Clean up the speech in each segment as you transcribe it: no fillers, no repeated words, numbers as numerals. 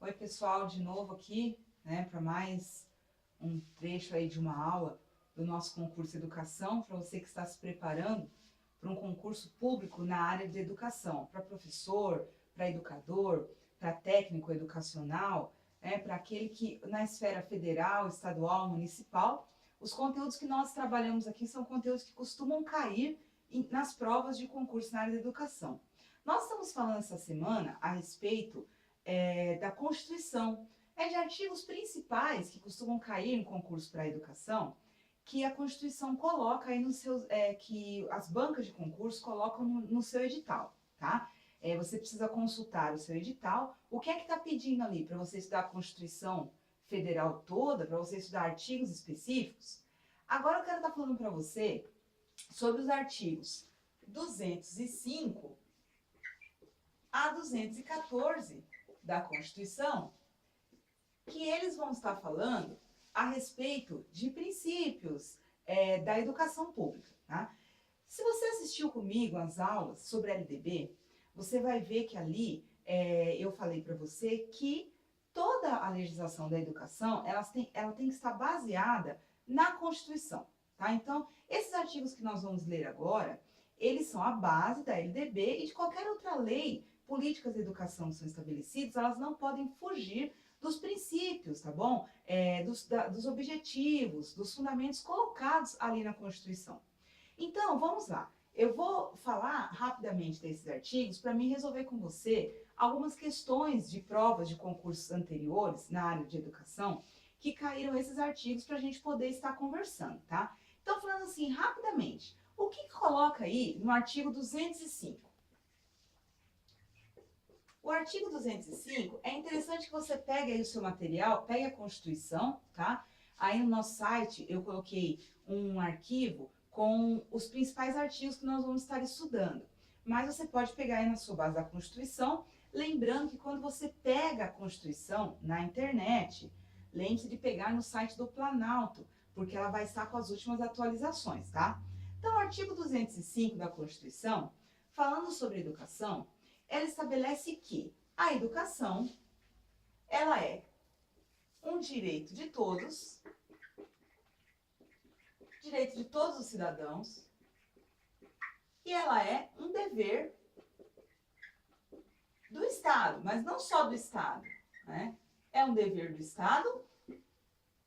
Oi, pessoal, de novo aqui, né, para mais um trecho aí de uma aula do nosso concurso Educação, para você que está se preparando para um concurso público na área de educação, para professor, para educador, para técnico educacional, né, para aquele que na esfera federal, estadual, municipal, os conteúdos que nós trabalhamos aqui são conteúdos que costumam cair nas provas de concurso na área de educação. Nós estamos falando essa semana a respeito da Constituição, de artigos principais que costumam cair em concurso para a educação, que a Constituição coloca aí nos seus, que as bancas de concurso colocam no seu edital, tá? Você precisa consultar o seu edital. O que é que está pedindo ali para você estudar a Constituição Federal toda, para você estudar artigos específicos? Agora eu quero estar falando para você sobre os artigos 205 a 214 da Constituição, que eles vão estar falando a respeito de princípios da educação pública. Tá? Se você assistiu comigo às aulas sobre a LDB, você vai ver que ali eu falei para você que toda a legislação da educação ela tem que estar baseada na Constituição. Tá? Então, esses artigos que nós vamos ler agora, eles são a base da LDB e de qualquer outra lei. Políticas de educação que são estabelecidas, elas não podem fugir dos princípios, tá bom? Dos objetivos, dos fundamentos colocados ali na Constituição. Então, vamos lá. Eu vou falar rapidamente desses artigos para mim resolver com você algumas questões de provas de concursos anteriores na área de educação que caíram esses artigos para a gente poder estar conversando, tá? Então, falando assim, rapidamente, o que coloca aí no artigo 205? O artigo 205, é interessante que você pegue aí o seu material, pegue a Constituição, tá? Aí no nosso site eu coloquei um arquivo com os principais artigos que nós vamos estar estudando. Mas você pode pegar aí na sua base da Constituição, lembrando que quando você pega a Constituição na internet, lembre-se de pegar no site do Planalto, porque ela vai estar com as últimas atualizações, tá? Então, o artigo 205 da Constituição, falando sobre educação, ela estabelece que a educação, ela é um direito de todos os cidadãos, e ela é um dever do Estado, mas não só do Estado, né? É um dever do Estado,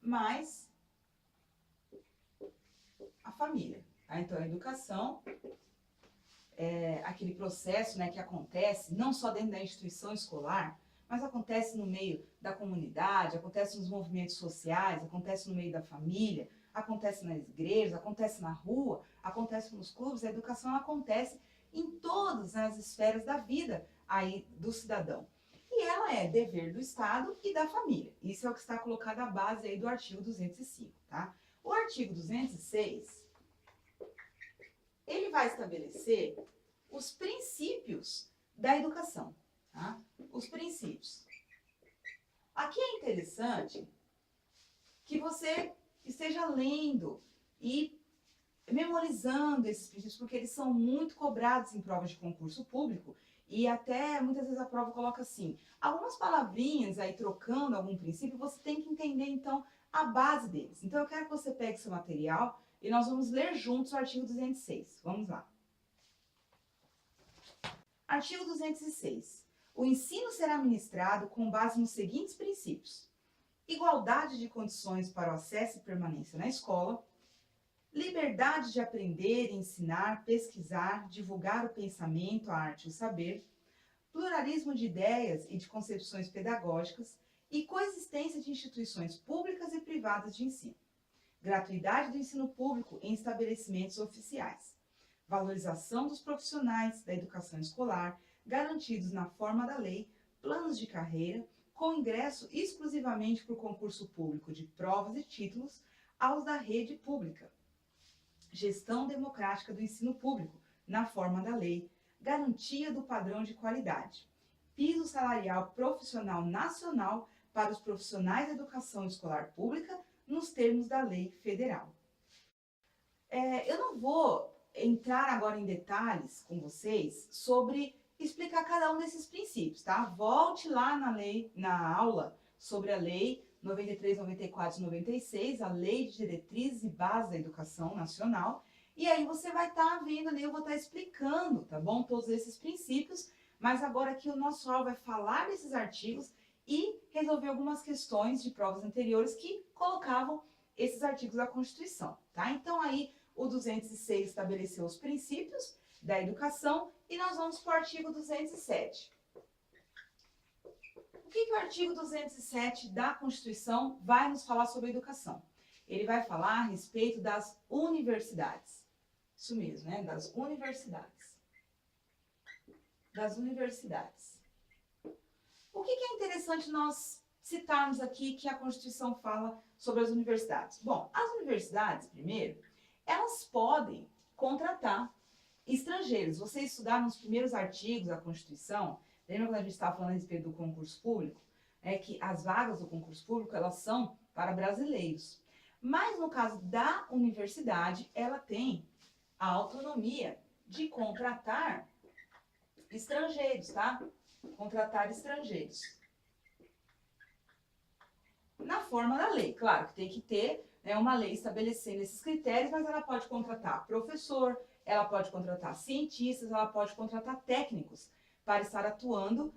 mas a família. Tá? Então, a educação aquele processo, né, que acontece não só dentro da instituição escolar, mas acontece no meio da comunidade, acontece nos movimentos sociais, acontece no meio da família, acontece nas igrejas, acontece na rua, acontece nos clubes. A educação acontece em todas as esferas da vida aí do cidadão. E ela é dever do Estado e da família. Isso é o que está colocado à base aí do artigo 205, tá? O artigo 206, ele vai estabelecer os princípios da educação, tá? Os princípios. Aqui é interessante que você esteja lendo e memorizando esses princípios, porque eles são muito cobrados em provas de concurso público e até muitas vezes a prova coloca assim, algumas palavrinhas aí trocando algum princípio, você tem que entender então a base deles. Então eu quero que você pegue seu material e nós vamos ler juntos o artigo 206. Vamos lá. Artigo 206. O ensino será ministrado com base nos seguintes princípios: igualdade de condições para o acesso e permanência na escola, liberdade de aprender, ensinar, pesquisar, divulgar o pensamento, a arte e o saber, pluralismo de ideias e de concepções pedagógicas e coexistência de instituições públicas e privadas de ensino. Gratuidade do ensino público em estabelecimentos oficiais. Valorização dos profissionais da educação escolar, garantidos na forma da lei, planos de carreira, com ingresso exclusivamente por concurso público de provas e títulos aos da rede pública. Gestão democrática do ensino público, na forma da lei, garantia do padrão de qualidade. Piso salarial profissional nacional para os profissionais da educação escolar pública, nos termos da lei federal. Eu não vou entrar agora em detalhes com vocês sobre explicar cada um desses princípios, tá? Volte lá na aula sobre a lei 93, 94 e 96, a Lei de Diretrizes e Bases da Educação Nacional, e aí você vai estar vendo ali, eu vou estar explicando, tá bom? Todos esses princípios, mas agora aqui o nosso aula vai falar desses artigos e resolver algumas questões de provas anteriores que colocavam esses artigos da Constituição, tá? Então aí o 206 estabeleceu os princípios da educação e nós vamos para o artigo 207. O que o artigo 207 da Constituição vai nos falar sobre educação? Ele vai falar a respeito das universidades. Isso mesmo, né? Das universidades. Das universidades. O que é interessante nós citarmos aqui que a Constituição fala sobre as universidades? Bom, as universidades, primeiro, elas podem contratar estrangeiros. Você estudar nos primeiros artigos da Constituição, lembra quando a gente estava falando a respeito do concurso público? É que as vagas do concurso público, elas são para brasileiros. Mas no caso da universidade, ela tem a autonomia de contratar estrangeiros, tá? Contratar estrangeiros. Na forma da lei, claro que tem que ter, né, uma lei estabelecendo esses critérios, mas ela pode contratar professor, ela pode contratar cientistas, ela pode contratar técnicos para estar atuando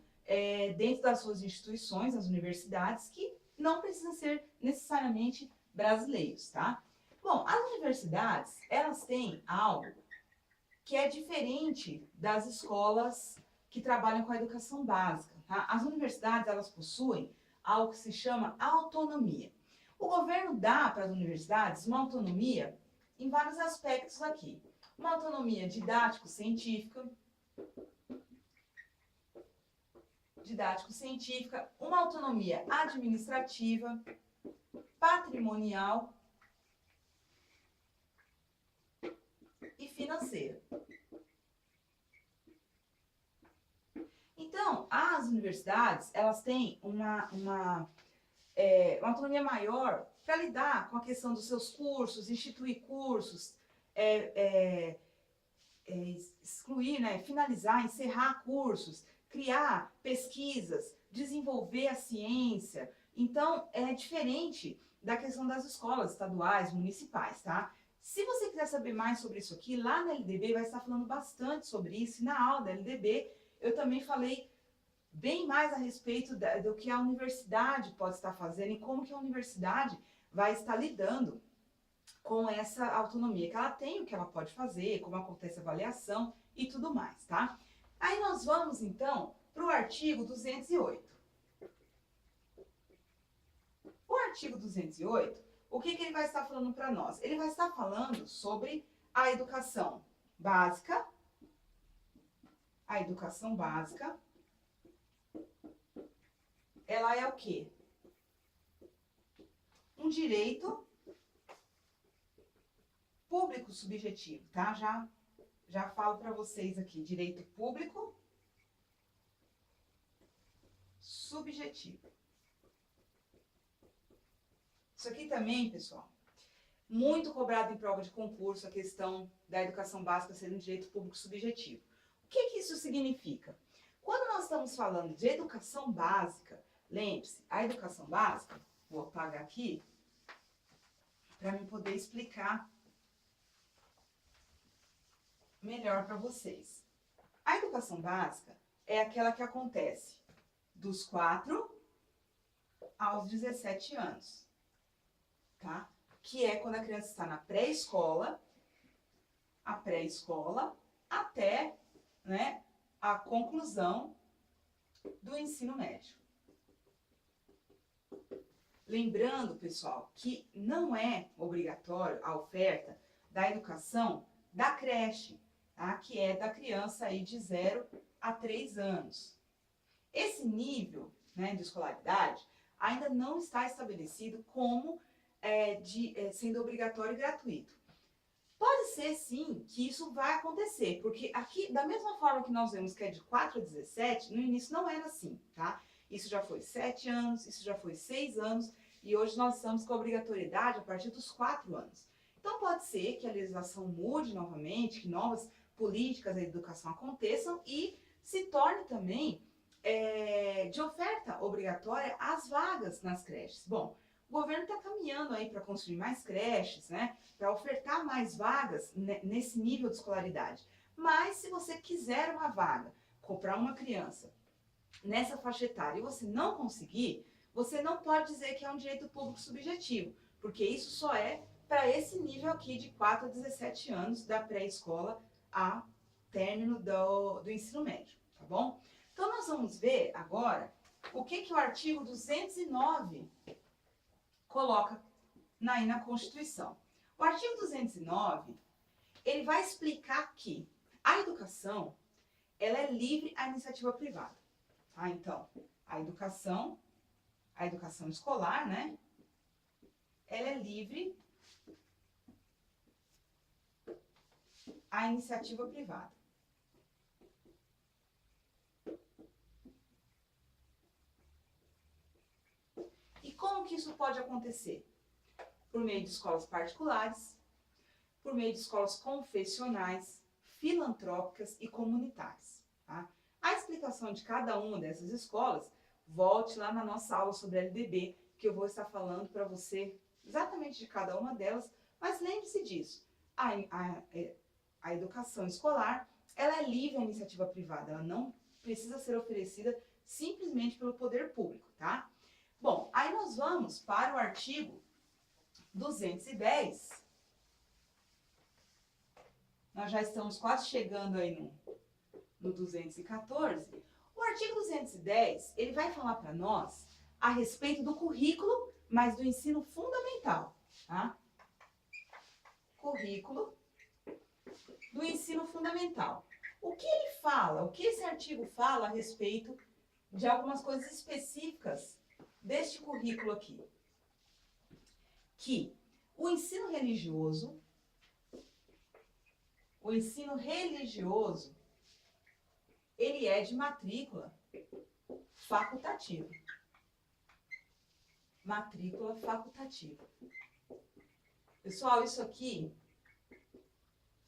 dentro das suas instituições, as universidades, que não precisam ser necessariamente brasileiros, tá? Bom, as universidades, elas têm algo que é diferente das escolas que trabalham com a educação básica, tá? As universidades, elas possuem algo que se chama autonomia. O governo dá para as universidades uma autonomia em vários aspectos aqui. Uma autonomia didático-científica, uma autonomia administrativa, patrimonial e financeira. Então, as universidades, elas têm uma autonomia maior para lidar com a questão dos seus cursos, instituir cursos, excluir, né, finalizar, encerrar cursos, criar pesquisas, desenvolver a ciência. Então, é diferente da questão das escolas estaduais, municipais, tá? Se você quiser saber mais sobre isso aqui, lá na LDB vai estar falando bastante sobre isso, e na aula da LDB eu também falei bem mais a respeito do que a universidade pode estar fazendo e como que a universidade vai estar lidando com essa autonomia que ela tem, o que ela pode fazer, como acontece a avaliação e tudo mais, tá? Aí nós vamos, então, para o artigo 208. O artigo 208, o que ele vai estar falando para nós? Ele vai estar falando sobre a educação básica. A educação básica, ela é o quê? Um direito público subjetivo, tá? Já falo para vocês aqui, direito público subjetivo. Isso aqui também, pessoal, muito cobrado em prova de concurso, a questão da educação básica ser um direito público subjetivo. O que isso significa? Quando nós estamos falando de educação básica, lembre-se, a educação básica, vou apagar aqui, para mim poder explicar melhor para vocês. A educação básica é aquela que acontece dos 4 aos 17 anos, tá? Que é quando a criança está na pré-escola, até, né, a conclusão do ensino médio. Lembrando, pessoal, que não é obrigatório a oferta da educação da creche, tá? Que é da criança aí de 0 a 3 anos. Esse nível, né, de escolaridade ainda não está estabelecido como sendo obrigatório e gratuito. Pode ser, sim, que isso vai acontecer, porque aqui, da mesma forma que nós vemos que é de 4 a 17, no início não era assim, tá? Isso já foi 7 anos, isso já foi 6 anos, e hoje nós estamos com a obrigatoriedade a partir dos 4 anos. Então pode ser que a legislação mude novamente, que novas políticas da educação aconteçam e se torne também de oferta obrigatória as vagas nas creches. Bom, o governo está caminhando aí para construir mais creches, né? Para ofertar mais vagas nesse nível de escolaridade. Mas se você quiser uma vaga, comprar uma criança nessa faixa etária e você não conseguir, você não pode dizer que é um direito público subjetivo, porque isso só é para esse nível aqui de 4 a 17 anos, da pré-escola a término do ensino médio, tá bom? Então, nós vamos ver agora o que o artigo 209 coloca aí na Constituição. O artigo 209, ele vai explicar que a educação, ela é livre à iniciativa privada. Tá? Então, a educação escolar, né? Ela é livre à iniciativa privada. E como que isso pode acontecer? Por meio de escolas particulares, por meio de escolas confessionais, filantrópicas e comunitárias. Tá? A explicação de cada uma dessas escolas, volte lá na nossa aula sobre LDB, que eu vou estar falando para você exatamente de cada uma delas, mas lembre-se disso, a educação escolar, ela é livre à iniciativa privada, ela não precisa ser oferecida simplesmente pelo poder público, tá? Bom, aí nós vamos para o artigo 210, nós já estamos quase chegando aí no 214, o artigo 210, ele vai falar para nós a respeito do currículo, mas do ensino fundamental, tá? Currículo do ensino fundamental. O que ele fala, o que esse artigo fala a respeito de algumas coisas específicas deste currículo aqui? Que o ensino religioso, ele é de matrícula facultativa. Matrícula facultativa. Pessoal, isso aqui,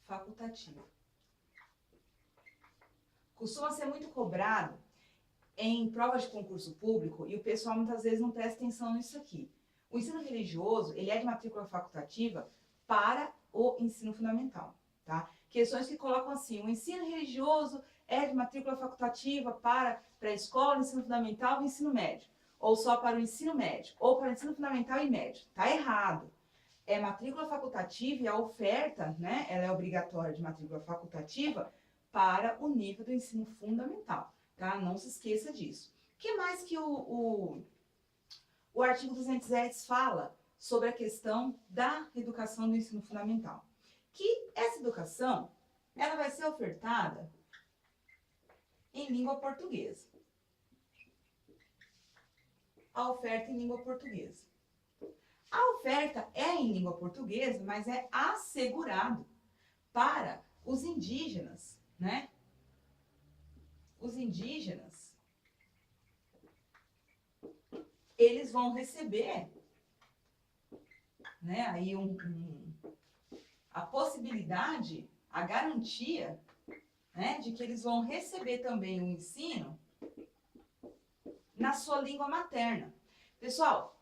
facultativo. Costuma ser muito cobrado em provas de concurso público e o pessoal muitas vezes não presta atenção nisso aqui. O ensino religioso, ele é de matrícula facultativa para o ensino fundamental, tá? Questões que colocam assim, o ensino religioso é de matrícula facultativa para pré-escola, ensino fundamental e ensino médio. Ou só para o ensino médio, ou para o ensino fundamental e médio. Tá errado. É matrícula facultativa e a oferta, né, ela é obrigatória de matrícula facultativa para o nível do ensino fundamental, tá? Não se esqueça disso. O que mais que o artigo 210 fala sobre a questão da educação do ensino fundamental? Que essa educação, ela vai ser ofertada em língua portuguesa. A oferta em língua portuguesa. A oferta é em língua portuguesa, mas é assegurado para os indígenas, né? Os indígenas, eles vão receber, né, aí a possibilidade, a garantia, né, de que eles vão receber também o ensino na sua língua materna. Pessoal,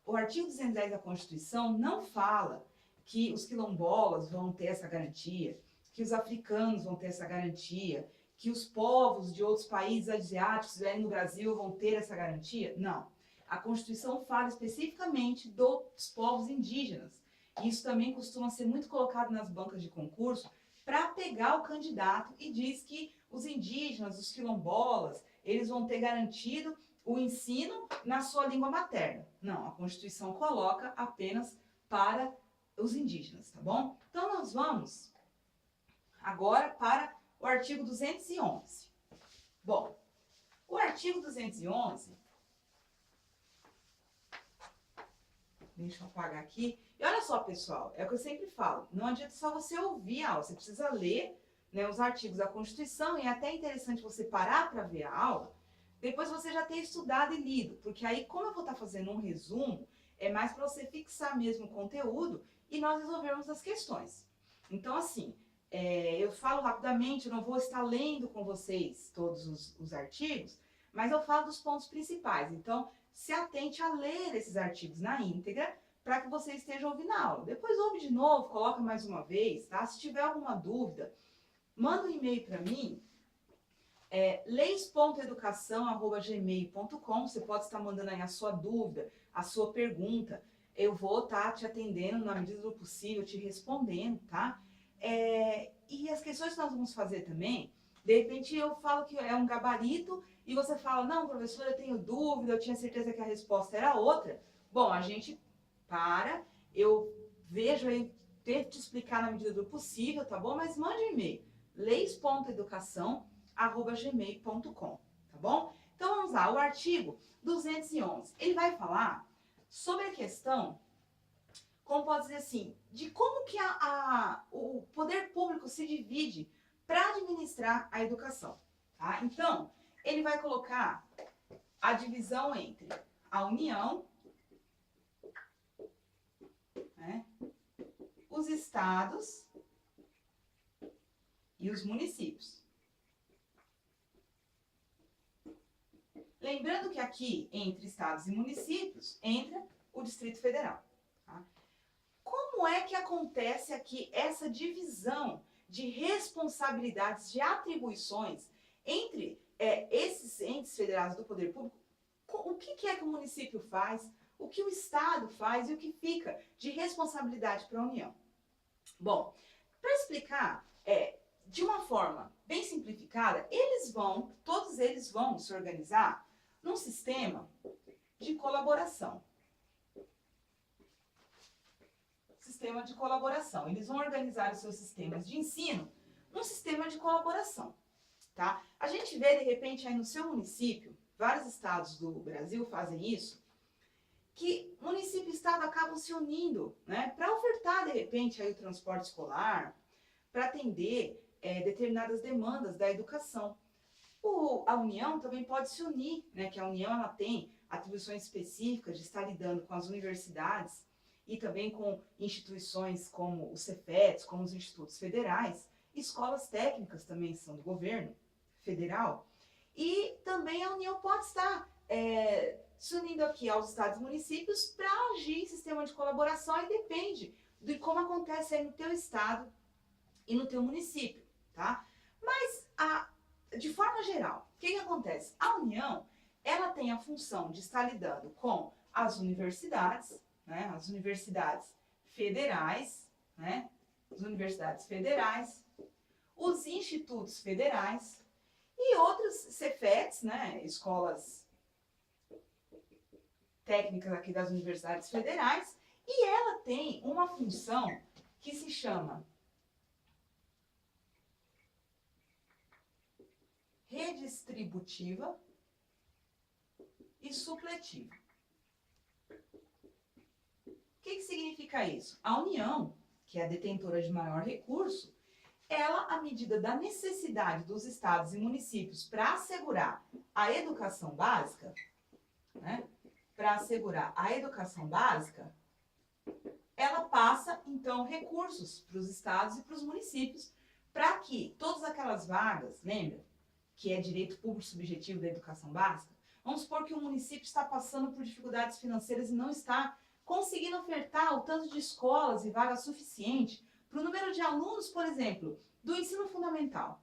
o artigo 210 da Constituição não fala que os quilombolas vão ter essa garantia, que os africanos vão ter essa garantia, que os povos de outros países asiáticos que vierem no Brasil vão ter essa garantia. Não. A Constituição fala especificamente dos povos indígenas. Isso também costuma ser muito colocado nas bancas de concurso para pegar o candidato e diz que os indígenas, os quilombolas, eles vão ter garantido o ensino na sua língua materna. Não, a Constituição coloca apenas para os indígenas, tá bom? Então, nós vamos agora para o artigo 211. Bom, o artigo 211, deixa eu apagar aqui. E olha só, pessoal, é o que eu sempre falo, não adianta só você ouvir a aula, você precisa ler, né, os artigos da Constituição, e é até interessante você parar para ver a aula, depois você já ter estudado e lido, porque aí, como eu vou estar fazendo um resumo, é mais para você fixar mesmo o conteúdo e nós resolvermos as questões. Então, assim, eu falo rapidamente, eu não vou estar lendo com vocês todos os artigos, mas eu falo dos pontos principais. Então, se atente a ler esses artigos na íntegra, para que você esteja ouvindo a aula. Depois ouve de novo, coloca mais uma vez, tá? Se tiver alguma dúvida, manda um e-mail para mim, leis.educação@gmail.com. Você pode estar mandando aí a sua dúvida, a sua pergunta. Eu vou estar te atendendo na medida do possível, te respondendo, tá? E as questões que nós vamos fazer também, de repente eu falo que é um gabarito e você fala, não, professora, eu tenho dúvida, eu tinha certeza que a resposta era outra. Bom, a gente eu vejo aí, tento te explicar na medida do possível, tá bom? Mas mande um e-mail, leis.educação@gmail.com, tá bom? Então vamos lá, o artigo 211, ele vai falar sobre a questão, como pode dizer assim, de como que o poder público se divide para administrar a educação, tá? Então, ele vai colocar a divisão entre a União, né, os estados e os municípios. Lembrando que aqui, entre estados e municípios, entra o Distrito Federal. Tá? Como é que acontece aqui essa divisão de responsabilidades, de atribuições entre esses entes federados do poder público? O que é que o município faz? O que o Estado faz e o que fica de responsabilidade para a União? Bom, para explicar de uma forma bem simplificada, todos eles vão se organizar num sistema de colaboração. Sistema de colaboração. Eles vão organizar os seus sistemas de ensino num sistema de colaboração. Tá? A gente vê, de repente, aí no seu município, vários estados do Brasil fazem isso, que município e estado acabam se unindo, né, para ofertar, de repente, aí o transporte escolar, para atender determinadas demandas da educação. A União também pode se unir, né, que a União ela tem atribuições específicas de estar lidando com as universidades e também com instituições como os Cefetes, como os institutos federais, escolas técnicas também são do governo federal, e também a União pode estar se unindo aqui aos estados e municípios para agir em sistema de colaboração, e depende de como acontece aí no teu estado e no teu município, tá? Mas, de forma geral, o que acontece? A União, ela tem a função de estar lidando com as universidades, né? As universidades federais, né? As universidades federais, os institutos federais e outros Cefetes, né? Escolas técnicas aqui das universidades federais, e ela tem uma função que se chama redistributiva e supletiva. O que significa isso? A União, que é a detentora de maior recurso, ela, à medida da necessidade dos estados e municípios para assegurar a educação básica, né? Para assegurar a educação básica, ela passa, então, recursos para os estados e para os municípios, para que todas aquelas vagas, lembra, que é direito público subjetivo da educação básica, vamos supor que o município está passando por dificuldades financeiras e não está conseguindo ofertar o tanto de escolas e vagas suficiente para o número de alunos, por exemplo, do ensino fundamental.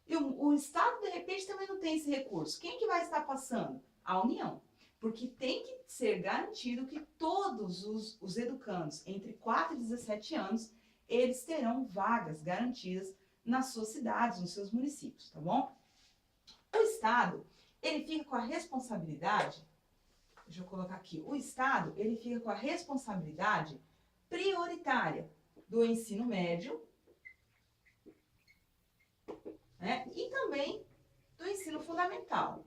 E o estado, de repente, também não tem esse recurso. Quem que vai estar passando? A União. Porque tem que ser garantido que todos os educandos entre 4 e 17 anos, eles terão vagas garantidas nas suas cidades, nos seus municípios, tá bom? O Estado, ele fica com a responsabilidade, deixa eu colocar aqui, o Estado, ele fica com a responsabilidade prioritária do ensino médio, né, e também do ensino fundamental,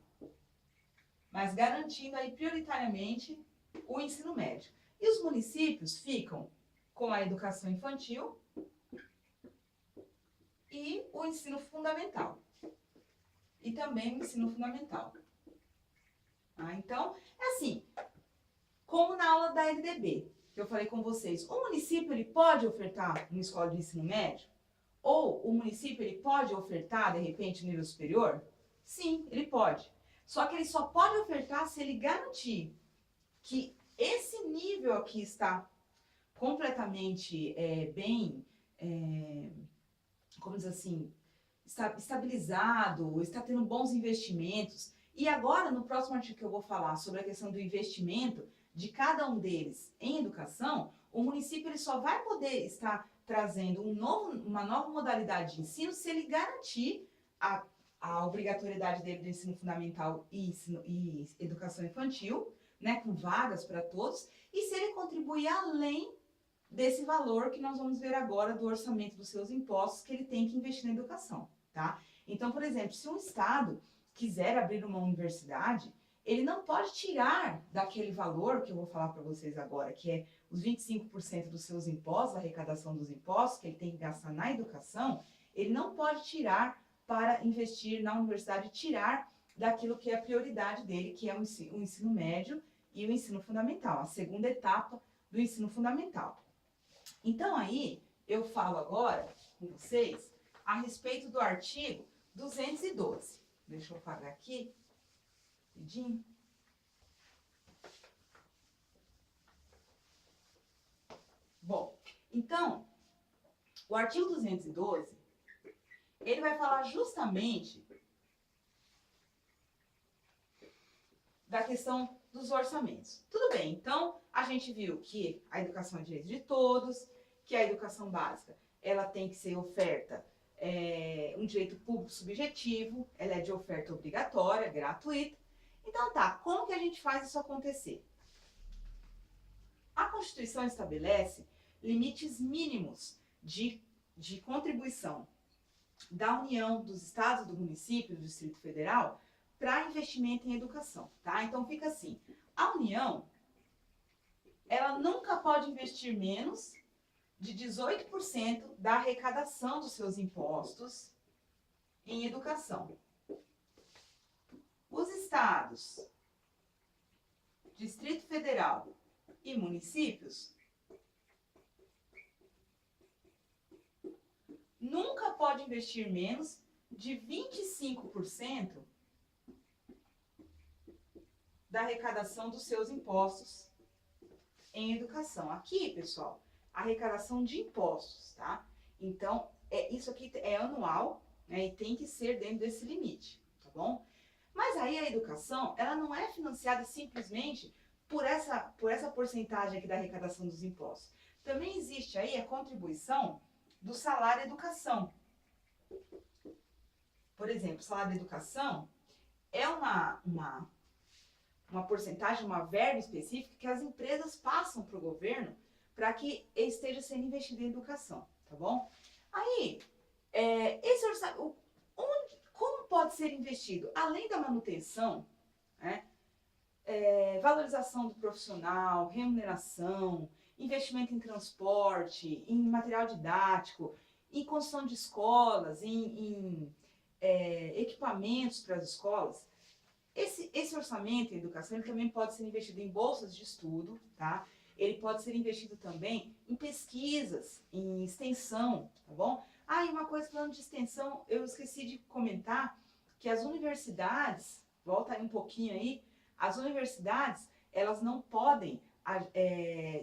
mas garantindo aí prioritariamente o ensino médio. E os municípios ficam com a educação infantil e o ensino fundamental. E também o ensino fundamental. Então, é assim, como na aula da LDB, que eu falei com vocês, o município ele pode ofertar uma escola de ensino médio? Ou o município ele pode ofertar, de repente, nível superior? Sim, ele pode. Só que ele só pode ofertar se ele garantir que esse nível aqui está completamente bem, como diz assim, estabilizado, está tendo bons investimentos. E agora, no próximo artigo que eu vou falar sobre a questão do investimento de cada um deles em educação, o município ele só vai poder estar trazendo uma nova modalidade de ensino se ele garantir a obrigatoriedade dele do ensino fundamental e educação infantil, né, com vagas para todos, e se ele contribuir além desse valor que nós vamos ver agora do orçamento dos seus impostos que ele tem que investir na educação, tá? Então, por exemplo, se um estado quiser abrir uma universidade, ele não pode tirar daquele valor que eu vou falar para vocês agora, que é os 25% dos seus impostos, a arrecadação dos impostos que ele tem que gastar na educação, ele não pode tirar para investir na universidade, tirar daquilo que é a prioridade dele, que é o ensino médio e o ensino fundamental, a segunda etapa do ensino fundamental. Então aí, eu falo agora com vocês a respeito do artigo 212. Deixa eu apagar aqui, rapidinho. Bom, então, o artigo 212, ele vai falar justamente da questão dos orçamentos. Tudo bem, então, a gente viu que a educação é direito de todos, que a educação básica, ela tem que ser oferta, um direito público subjetivo, ela é de oferta obrigatória, gratuita. Então tá, como que a gente faz isso acontecer? A Constituição estabelece limites mínimos de contribuição da União, dos estados, do município, do Distrito Federal, para investimento em educação, tá? Então fica assim, a União, ela nunca pode investir menos de 18% da arrecadação dos seus impostos em educação. Os estados, Distrito Federal e municípios nunca pode investir menos de 25% da arrecadação dos seus impostos em educação. Aqui, pessoal, arrecadação de impostos, tá? Então, isso aqui é anual, né, e tem que ser dentro desse limite, tá bom? Mas aí a educação, ela não é financiada simplesmente por essa porcentagem aqui da arrecadação dos impostos. Também existe aí a contribuição do salário educação. Por exemplo, o salário da educação é uma porcentagem, uma verba específica que as empresas passam para o governo para que esteja sendo investido em educação, tá bom? Aí, esse orçamento, como pode ser investido? Além da manutenção, né, valorização do profissional, remuneração, investimento em transporte, em material didático, em construção de escolas, em equipamentos para as escolas. Esse orçamento em educação ele também pode ser investido em bolsas de estudo, tá? Ele pode ser investido também em pesquisas, em extensão, tá bom? Ah, e uma coisa falando de extensão, eu esqueci de comentar que as universidades, volta aí um pouquinho aí, as universidades, elas não podem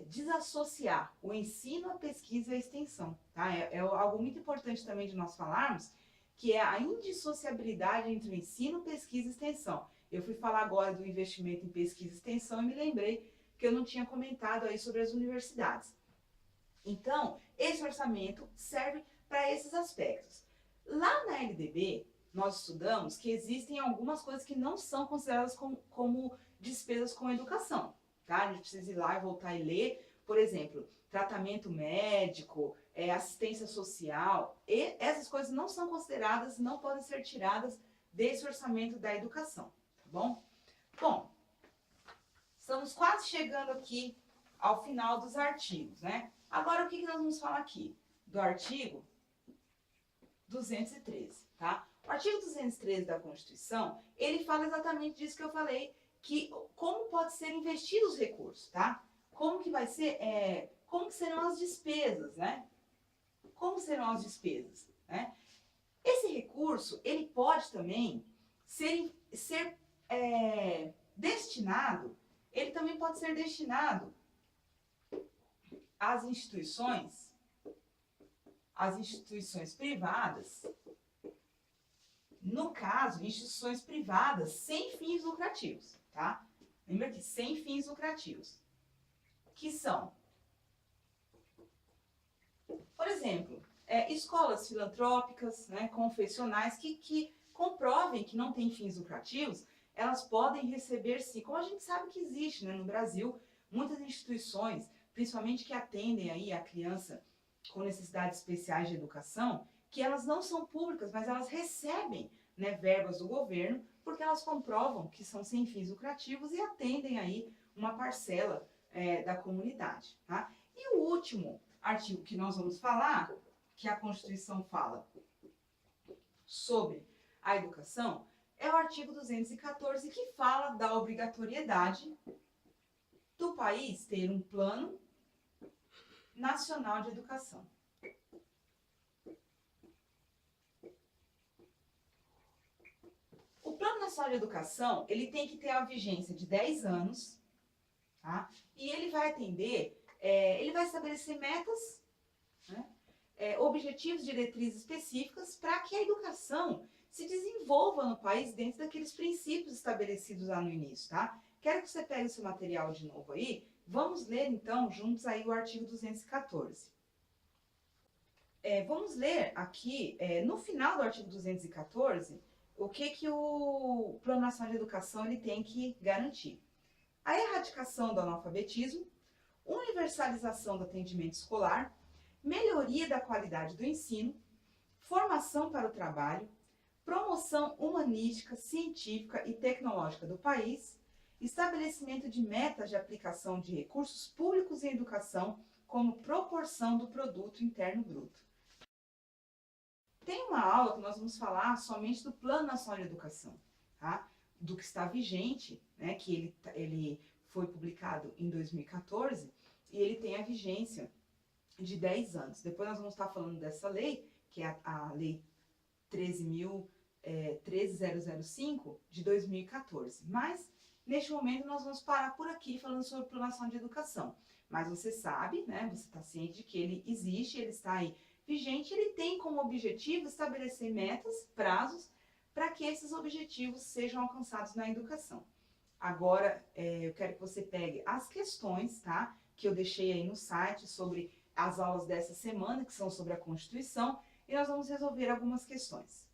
desassociar o ensino, a pesquisa e a extensão, tá? É algo muito importante também de nós falarmos, que é a indissociabilidade entre o ensino, pesquisa e extensão. Eu fui falar agora do investimento em pesquisa e extensão e me lembrei que eu não tinha comentado aí sobre as universidades. Então, esse orçamento serve para esses aspectos. Lá na LDB, nós estudamos que existem algumas coisas que não são consideradas como despesas com educação, tá? A gente precisa ir lá e voltar e ler, por exemplo, tratamento médico, assistência social, e essas coisas não são consideradas, não podem ser tiradas desse orçamento da educação, tá bom? Bom, estamos quase chegando aqui ao final dos artigos, né? Agora, o que nós vamos falar aqui? Do artigo 213, tá? O artigo 213 da Constituição, ele fala exatamente disso que eu falei, que como pode ser investidos os recursos, tá? Como que vai ser, como que serão as despesas, né? Como serão as despesas, né? Esse recurso, ele pode também ser destinado, ele também pode ser destinado às instituições privadas, no caso, instituições privadas sem fins lucrativos, tá? Lembra que sem fins lucrativos, que são, por exemplo, escolas filantrópicas, né, confessionais que comprovem que não têm fins lucrativos, elas podem receber sim, como a gente sabe que existe, né, no Brasil, muitas instituições, principalmente que atendem aí a criança com necessidades especiais de educação, que elas não são públicas, mas elas recebem, né, verbas do governo, porque elas comprovam que são sem fins lucrativos e atendem aí uma parcela da comunidade, tá? E o último artigo que nós vamos falar, que a Constituição fala sobre a educação, é o artigo 214, que fala da obrigatoriedade do país ter um plano nacional de educação. O Plano Nacional de Educação, ele tem que ter a vigência de 10 anos, tá? E ele vai atender, ele vai estabelecer metas, né? Objetivos, diretrizes específicas para que a educação se desenvolva no país dentro daqueles princípios estabelecidos lá no início, tá? Quero que você pegue esse material de novo aí. Vamos ler, então, juntos aí o artigo 214. Vamos ler aqui, no final do artigo 214, o que o Plano Nacional de Educação ele tem que garantir. A erradicação do analfabetismo, universalização do atendimento escolar, melhoria da qualidade do ensino, formação para o trabalho, promoção humanística, científica e tecnológica do país, estabelecimento de metas de aplicação de recursos públicos em educação como proporção do produto interno bruto. Tem uma aula que nós vamos falar somente do Plano Nacional de Educação, tá? Do que está vigente, né? Que ele foi publicado em 2014 e ele tem a vigência de 10 anos. Depois nós vamos estar falando dessa lei, que é a Lei 13.005 de 2014. Mas, neste momento, nós vamos parar por aqui falando sobre o Plano Nacional de Educação. Mas você sabe, né, você está ciente de que ele existe, ele está aí vigente, ele tem como objetivo estabelecer metas, prazos, para que esses objetivos sejam alcançados na educação. Agora, eu quero que você pegue as questões, tá, que eu deixei aí no site sobre as aulas dessa semana, que são sobre a Constituição, e nós vamos resolver algumas questões.